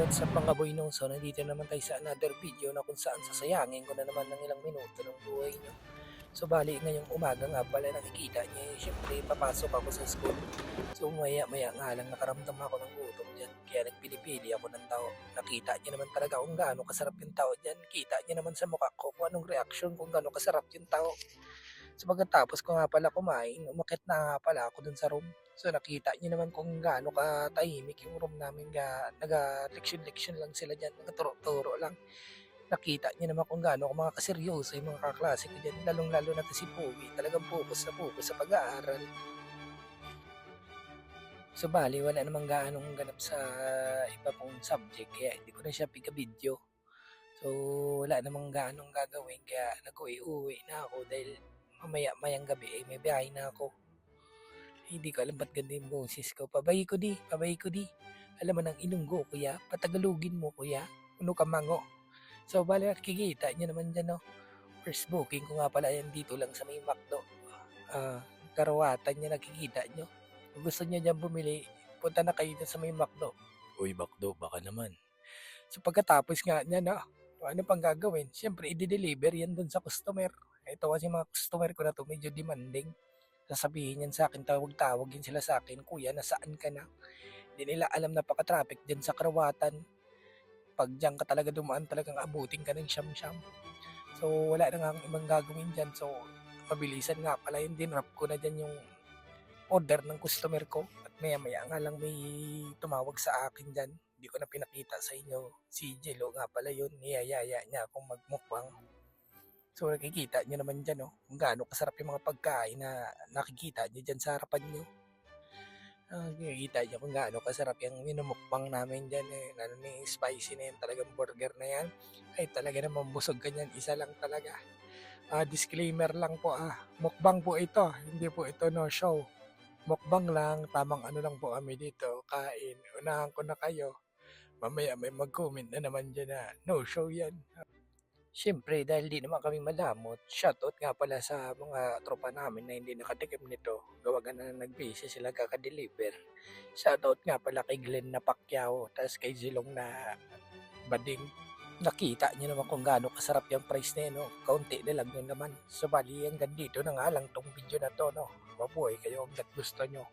What's up mga boy no? So nandito naman tayo sa another video na kung saan sasayangin ko na naman ng ilang minuto ng buhay nyo. So bali ngayong umaga nga pala nakikita niyo syempre papasok ako sa school. So maya nga lang nakaramdam ako ng gutom dyan. Kaya nagpili-pili ako ng tao. Nakita niyo naman talaga kung gaano kasarap yung tao dyan. Kita niyo naman sa mukha ko kung anong reaction kung gaano kasarap yung tao. So pagkatapos ko nga pala kumain, umakyat na nga pala ako dun sa room. So nakita niyo naman kung gaano katahimik yung room namin, naga-leksyon-leksyon lang sila dyan, nagaturo-turo lang. Nakita niyo naman kung gaano ako mga kaseryoso yung mga kaklase ko dyan, lalong-lalo na to si Pogi, talagang focus na focus sa pag-aaral. So bali, wala namang gaanong ganap sa iba pong subject, kaya hindi ko na siya piga-video. So wala namang gaanong gagawin, kaya nag-uwi-uwi na ako dahil mamaya-mayang gabi ay may biyahe na ako. Hindi ko alam ba't ganda yung boses ko. Pabay ko di. Alam mo ng Ilonggo, kuya. Patagalugin mo, kuya. Uno ka mango. So, bali nakikita niyo naman dyan, no? First booking ko nga pala yan dito lang sa may McDo. Karawatan niya nakikita niyo. Kung gusto niyo dyan bumili, punta na kayo dyan sa may McDo. Uy, McDo, baka naman. So, pagkatapos nga niya, no? Ano pang gagawin? Siyempre, i-deliver yan dun sa customer. Ito kasi mga customer ko na to, medyo demanding. Sasabihin yan sa akin, tawag-tawag yan sila sa akin, kuya, nasaan ka na? Hindi nila alam napaka-traffic dyan sa Karawatan. Pag dyan ka talaga dumaan, talagang abutin ka ng siyam-siyam. So, wala na nga ang ibang gagawin dyan. So, mabilisan nga pala yun, dinrap ko na dyan yung order ng customer ko. At maya-maya nga lang may tumawag sa akin dyan. Hindi ko na pinakita sa inyo. Si Jello nga pala yun, niyayaya niya akong magmukbang. So nakikita nyo naman dyan, no? Kung gaano kasarap yung mga pagkain na nakikita nyo dyan sa harapan nyo. Nakikita nyo kung gaano kasarap yung minumukbang namin dyan. Lalo na yung spicy na yan, talagang burger na yan. Ay talaga naman busog ka yan, isa lang talaga. Disclaimer lang po, mukbang po ito, hindi po ito no show. Mukbang lang, tamang ano lang po kami dito, kain. Unahan ko na kayo. Mamaya may mag-comment na naman dyan na no show yan. Siyempre dahil di naman kami malamot, shoutout nga pala sa mga tropa namin na hindi nakatikim nito. Gawagan na nag-busy sila kaka-deliver. Shoutout nga pala kay Glenn na Pacquiao, tapos kay Zilong na Bading. Nakita niyo naman kung gaano kasarap yung price na yun, no? Kaunti na lang yun naman. So bali hanggang dito na nga lang tong video na to, no? Mabuhay kayo hanggat gusto nyo.